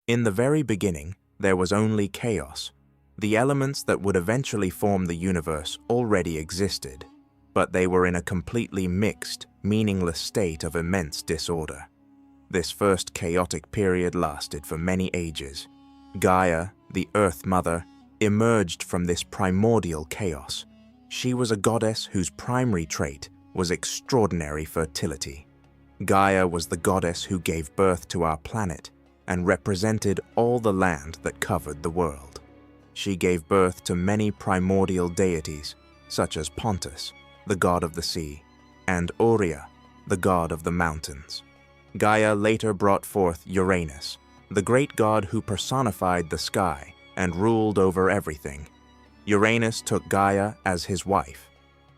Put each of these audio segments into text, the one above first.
In the very beginning, there was only chaos. The elements that would eventually form the universe already existed, but they were in a completely mixed, meaningless state of immense disorder. This first chaotic period lasted for many ages. Gaia, the Earth Mother, emerged from this primordial chaos. She was a goddess whose primary trait was extraordinary fertility. Gaia was the goddess who gave birth to our planet and represented all the land that covered the world. She gave birth to many primordial deities, such as Pontus, the god of the sea, and Aurea, the god of the mountains. Gaia later brought forth Uranus, the great god who personified the sky and ruled over everything. Uranus took Gaia as his wife.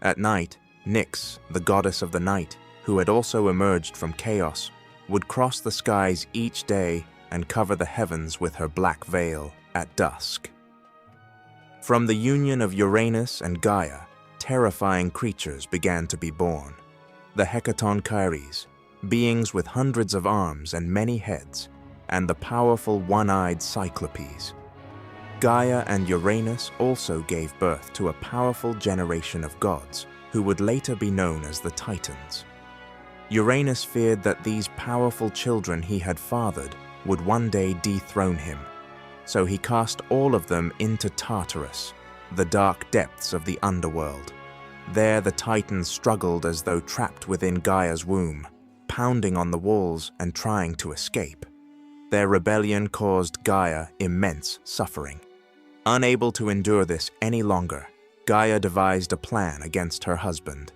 At night, Nyx, the goddess of the night, who had also emerged from chaos, would cross the skies each day and cover the heavens with her black veil at dusk. From the union of Uranus and Gaia, terrifying creatures began to be born. The Titanomachy, beings with hundreds of arms and many heads, and the powerful one-eyed Cyclopes. Gaia and Uranus also gave birth to a powerful generation of gods who would later be known as the Titans. Uranus feared that these powerful children he had fathered would one day dethrone him, so he cast all of them into Tartarus, the dark depths of the underworld. There the Titans struggled as though trapped within Gaia's womb, pounding on the walls and trying to escape. Their rebellion caused Gaia immense suffering. Unable to endure this any longer, Gaia devised a plan against her husband.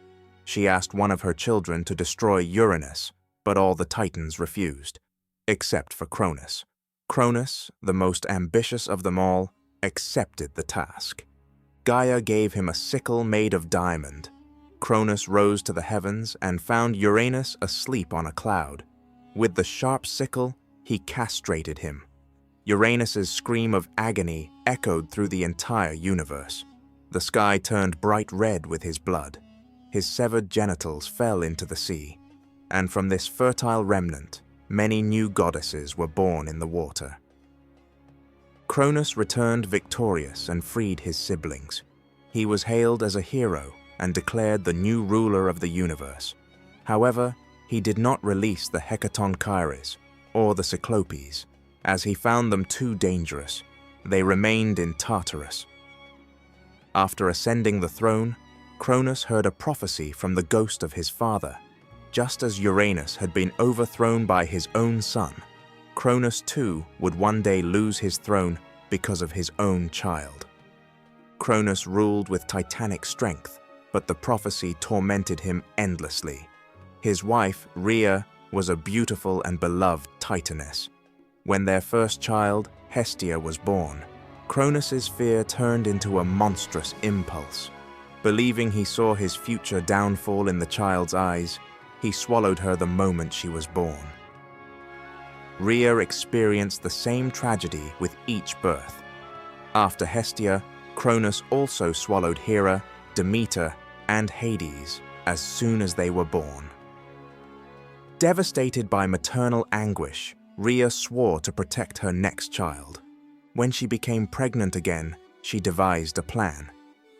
She asked one of her children to destroy Uranus, but all the Titans refused, except for Cronus. Cronus, the most ambitious of them all, accepted the task. Gaia gave him a sickle made of diamond. Cronus rose to the heavens and found Uranus asleep on a cloud. With the sharp sickle, he castrated him. Uranus's scream of agony echoed through the entire universe. The sky turned bright red with his blood. His severed genitals fell into the sea, and from this fertile remnant, many new goddesses were born in the water. Cronus returned victorious and freed his siblings. He was hailed as a hero and declared the new ruler of the universe. However, he did not release the Titanomachy or the Cyclopes, as he found them too dangerous. They remained in Tartarus. After ascending the throne, Cronus heard a prophecy from the ghost of his father. Just as Uranus had been overthrown by his own son, Cronus too would one day lose his throne because of his own child. Cronus ruled with titanic strength, but the prophecy tormented him endlessly. His wife, Rhea, was a beautiful and beloved Titaness. When their first child, Hestia, was born, Cronus's fear turned into a monstrous impulse. Believing he saw his future downfall in the child's eyes, he swallowed her the moment she was born. Rhea experienced the same tragedy with each birth. After Hestia, Cronus also swallowed Hera, Demeter, and Hades as soon as they were born. Devastated by maternal anguish, Rhea swore to protect her next child. When she became pregnant again, she devised a plan.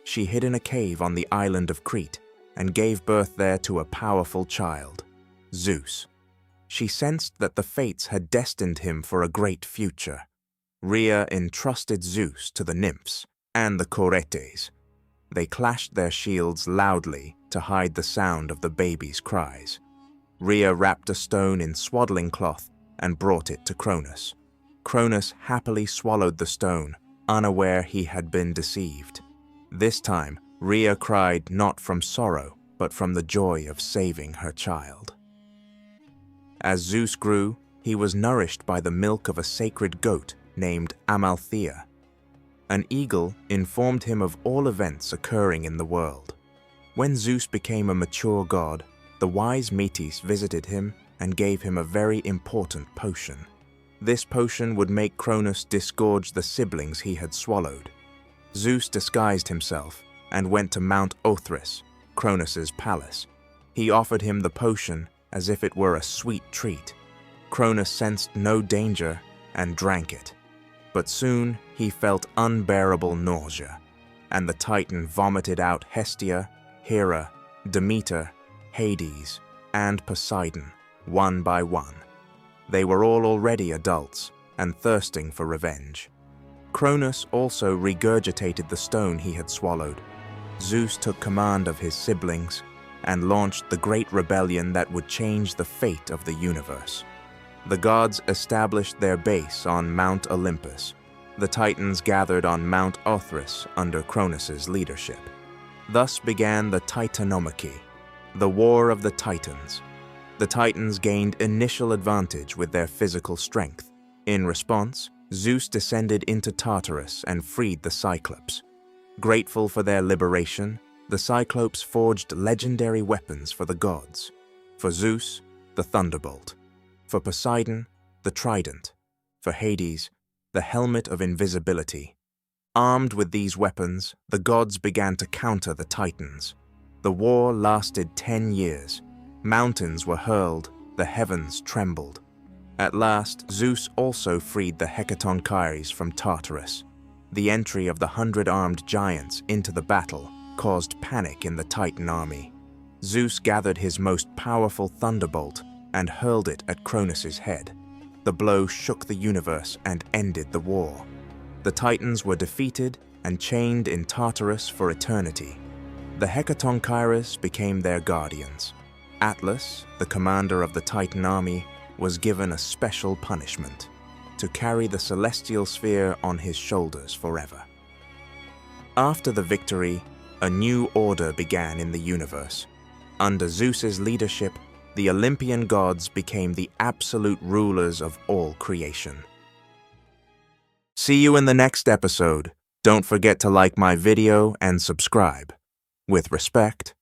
She hid in a cave on the island of Crete and gave birth there to a powerful child, Zeus. She sensed that the fates had destined him for a great future. Rhea entrusted Zeus to the nymphs and the Coretes. They clashed their shields loudly to hide the sound of the baby's cries. Rhea wrapped a stone in swaddling cloth and brought it to Cronus. Cronus happily swallowed the stone, unaware he had been deceived. This time, Rhea cried not from sorrow, but from the joy of saving her child. As Zeus grew, he was nourished by the milk of a sacred goat named Amalthea. An eagle informed him of all events occurring in the world. When Zeus became a mature god, the wise Metis visited him and gave him a very important potion. This potion would make Cronus disgorge the siblings he had swallowed. Zeus disguised himself and went to Mount Othrys, Cronus's palace. He offered him the potion as if it were a sweet treat. Cronus sensed no danger and drank it. But soon he felt unbearable nausea, and the Titan vomited out Hestia, Hera, Demeter, Hades, and Poseidon, one by one. They were all already adults and thirsting for revenge. Cronus also regurgitated the stone he had swallowed. Zeus took command of his siblings and launched the great rebellion that would change the fate of the universe. The gods established their base on Mount Olympus. The Titans gathered on Mount Othrys under Cronus's leadership. Thus began the Titanomachy, the War of the Titans. The Titans gained initial advantage with their physical strength. In response, Zeus descended into Tartarus and freed the Cyclops. Grateful for their liberation, the Cyclops forged legendary weapons for the gods. For Zeus, the thunderbolt. For Poseidon, the trident. For Hades, the helmet of invisibility. Armed with these weapons, the gods began to counter the Titans. The war lasted 10 years. Mountains were hurled, the heavens trembled. At last, Zeus also freed the Hecatonchires from Tartarus. The entry of the 100-armed giants into the battle caused panic in the Titan army. Zeus gathered his most powerful thunderbolt and hurled it at Cronus's head. The blow shook the universe and ended the war. The Titans were defeated and chained in Tartarus for eternity. The Hecatonchires became their guardians. Atlas, the commander of the Titan army, was given a special punishment: to carry the celestial sphere on his shoulders forever. After the victory, a new order began in the universe. Under Zeus's leadership, the Olympian gods became the absolute rulers of all creation. See you in the next episode. Don't forget to like my video and subscribe. With respect,